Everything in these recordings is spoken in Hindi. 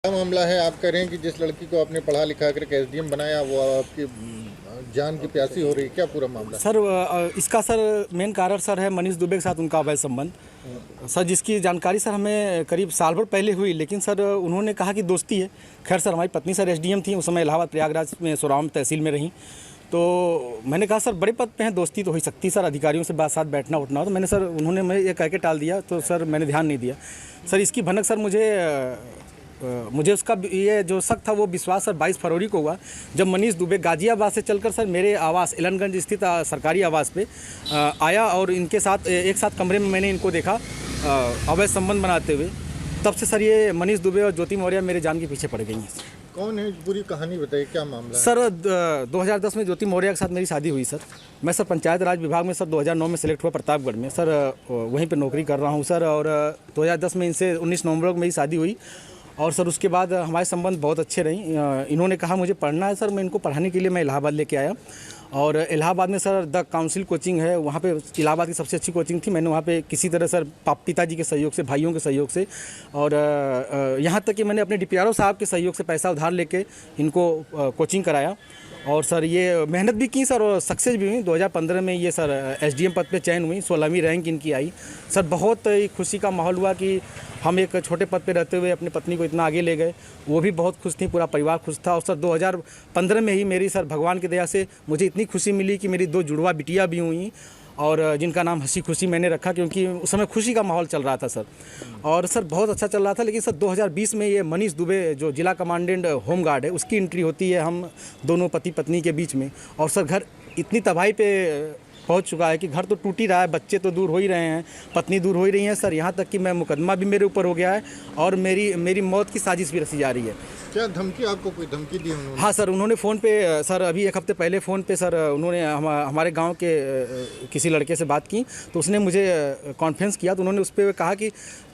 क्या मामला है? आप कह रहे हैं कि जिस लड़की को आपने पढ़ा लिखा कर एसडीएम बनाया वो आपकी जान की प्यासी हो रही है, क्या पूरा मामला? सर इसका सर मेन कारण सर है मनीष दुबे के साथ उनका अवैध संबंध। सर जिसकी जानकारी सर हमें करीब साल भर पहले हुई, लेकिन सर उन्होंने कहा कि दोस्ती है। खैर सर हमारी पत्नी सर एसडीएम थी, उस समय इलाहाबाद प्रयागराज में सोराम तहसील में रहीं। तो मैंने कहा सर बड़े पद पे हैं, दोस्ती तो हो ही सकती सर, अधिकारियों से बात साथ बैठना उठना हो। तो मैंने सर उन्होंने मैं ये कह के टाल दिया, तो सर मैंने ध्यान नहीं दिया। सर इसकी भनक सर मुझे उसका ये जो शक था वो विश्वास सर 22 फरवरी को हुआ, जब मनीष दुबे गाजियाबाद से चलकर सर मेरे आवास एलनगंज स्थित सरकारी आवास पे आया और इनके साथ एक साथ कमरे में मैंने इनको देखा अवैध संबंध बनाते हुए। तब से सर ये मनीष दुबे और ज्योति मौर्य मेरे जान के पीछे पड़ गई हैं। कौन है? पूरी कहानी बताइए, क्या मामला है? सर 2010 में ज्योति मौर्य के साथ मेरी शादी हुई सर। मैं सर पंचायत राज विभाग में सर 2009 में सेलेक्ट हुआ प्रतापगढ़ में सर, वहीं पे नौकरी कर रहा हूँ सर। और 2010 में इनसे 19 नवंबर को मेरी शादी हुई और सर उसके बाद हमारे संबंध बहुत अच्छे रही। इन्होंने कहा मुझे पढ़ना है सर, मैं इनको पढ़ाने के लिए मैं इलाहाबाद लेके आया। और इलाहाबाद में सर द काउंसिल कोचिंग है, वहाँ पे इलाहाबाद की सबसे अच्छी कोचिंग थी। मैंने वहाँ पे किसी तरह सर पिताजी के सहयोग से, भाइयों के सहयोग से और यहाँ तक कि मैंने अपने डीपीआरओ साहब के सहयोग से पैसा उधार लेके इनको कोचिंग कराया। और सर ये मेहनत भी की सर और सक्सेस भी हुई। 2015 में ये सर एसडीएम पद पे चयन हुई, 16वीं रैंक इनकी आई। सर बहुत ही खुशी का माहौल हुआ कि हम एक छोटे पद पे रहते हुए अपनी पत्नी को इतना आगे ले गए। वो भी बहुत खुश थी, पूरा परिवार खुश था। और सर 2015 में ही मेरी सर भगवान की दया से मुझे इतनी खुशी मिली कि मेरी 2 जुड़वा बिटिया भी हुई और जिनका नाम हंसी खुशी मैंने रखा, क्योंकि उस समय खुशी का माहौल चल रहा था सर। और सर बहुत अच्छा चल रहा था। लेकिन सर 2020 में ये मनीष दुबे जो जिला कमांडेंट होमगार्ड है, उसकी एंट्री होती है हम दोनों पति पत्नी के बीच में। और सर घर इतनी तबाही पे पहुंच चुका है कि घर तो टूट ही रहा है, बच्चे तो दूर हो ही रहे हैं, पत्नी दूर हो ही रही हैं सर। यहाँ तक कि मैं मुकदमा भी मेरे ऊपर हो गया है और मेरी मौत की साजिश भी रची जा रही है। क्या धमकी, आपको कोई धमकी दी उन्होंने? हाँ सर, उन्होंने फ़ोन पे सर अभी 1 हफ्ते पहले फ़ोन पे सर उन्होंने हमारे गांव के किसी लड़के से बात की, तो उसने मुझे कॉन्फ्रेंस किया। तो उन्होंने उस पर कहा कि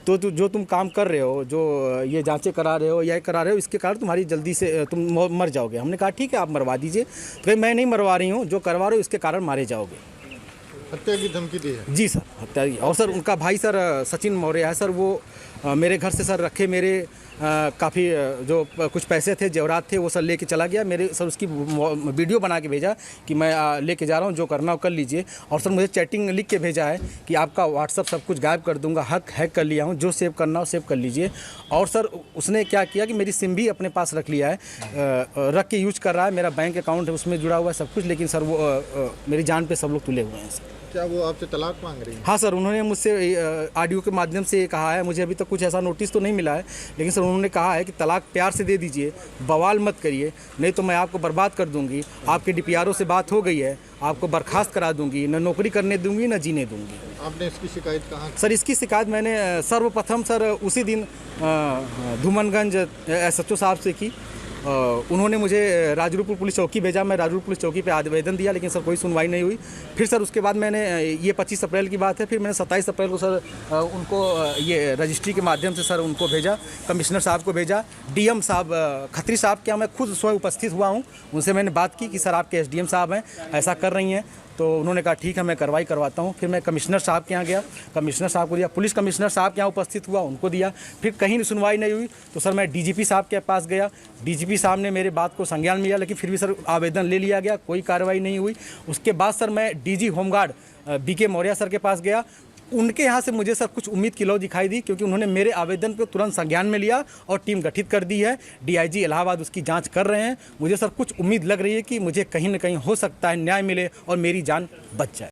तो जो तुम काम कर रहे हो, जो ये जांचें करा रहे हो या करा रहे हो, इसके कारण तुम्हारी जल्दी से तुम मर जाओगे। हमने कहा ठीक है आप मरवा दीजिए। तो मैं नहीं मरवा रही हूँ, जो करवा रहे हो इसके कारण मारे जाओगे। हत्या की धमकी दी है? जी सर, हत्या की। और सर उनका भाई सर सचिन मौर्य है सर, वो मेरे घर से सर रखे मेरे काफ़ी जो कुछ पैसे थे, जेवरात थे, वो सर लेके चला गया। मेरे सर उसकी वीडियो बना के भेजा कि मैं लेके जा रहा हूँ, जो करना हो कर लीजिए। और सर मुझे चैटिंग लिख के भेजा है कि आपका व्हाट्सअप सब कुछ गायब कर दूंगा, हैक कर लिया हूँ, जो सेव करना हो सेव कर लीजिए। और सर उसने क्या किया कि मेरी सिम भी अपने पास रख लिया है, रख के यूज कर रहा है। मेरा बैंक अकाउंट है उसमें जुड़ा हुआ है सब कुछ, लेकिन सर वो मेरी जान पे सब लोग तुले हुए हैं सर। क्या वो आपसे तलाक मांग रही है? हाँ सर, उन्होंने मुझसे ऑडियो के माध्यम से कहा है, मुझे अभी तक कुछ ऐसा नोटिस तो नहीं मिला है, लेकिन सर उन्होंने कहा है कि तलाक प्यार से दे दीजिए, बवाल मत करिए, नहीं तो मैं आपको बर्बाद कर दूंगी। आपके डीपीआरओ से बात हो गई है, आपको बर्खास्त करा दूंगी, न नौकरी करने दूंगी न जीने दूंगी। आपने इसकी शिकायत कहाँ? सर इसकी शिकायत मैंने सर्वप्रथम सर उसी दिन धूमनगंज SHO साहब से की। उन्होंने मुझे राजरूपुर पुलिस चौकी भेजा, मैं राजरूपुर पुलिस चौकी पे आवेदन दिया, लेकिन सर कोई सुनवाई नहीं हुई। फिर सर उसके बाद मैंने ये 25 अप्रैल की बात है, फिर मैंने 27 अप्रैल को सर उनको ये रजिस्ट्री के माध्यम से सर उनको भेजा, कमिश्नर साहब को भेजा। डीएम साहब खत्री साहब के यहाँ मैं खुद स्वयं उपस्थित हुआ हूँ, उनसे मैंने बात की कि सर आपके एसडीएम साहब हैं ऐसा कर रही हैं। तो उन्होंने कहा ठीक है मैं कार्रवाई करवाता हूँ। फिर मैं कमिश्नर साहब के यहाँ गया, कमिश्नर साहब को दिया, पुलिस कमिश्नर साहब के यहाँ उपस्थित हुआ, उनको दिया। फिर कहीं सुनवाई नहीं हुई तो सर मैं डीजीपी साहब के पास गया, डीजीपी साहब ने मेरे बात को संज्ञान में लिया, लेकिन फिर भी सर आवेदन ले लिया गया, कोई कार्रवाई नहीं हुई। उसके बाद सर मैं DG home guard BK Maurya sir के पास गया। उनके यहाँ से मुझे सर कुछ उम्मीद की लौ दिखाई दी, क्योंकि उन्होंने मेरे आवेदन पर तुरंत संज्ञान में लिया और टीम गठित कर दी है। DIG इलाहाबाद उसकी जांच कर रहे हैं। मुझे सर कुछ उम्मीद लग रही है कि मुझे कहीं ना कहीं हो सकता है न्याय मिले और मेरी जान बच जाए।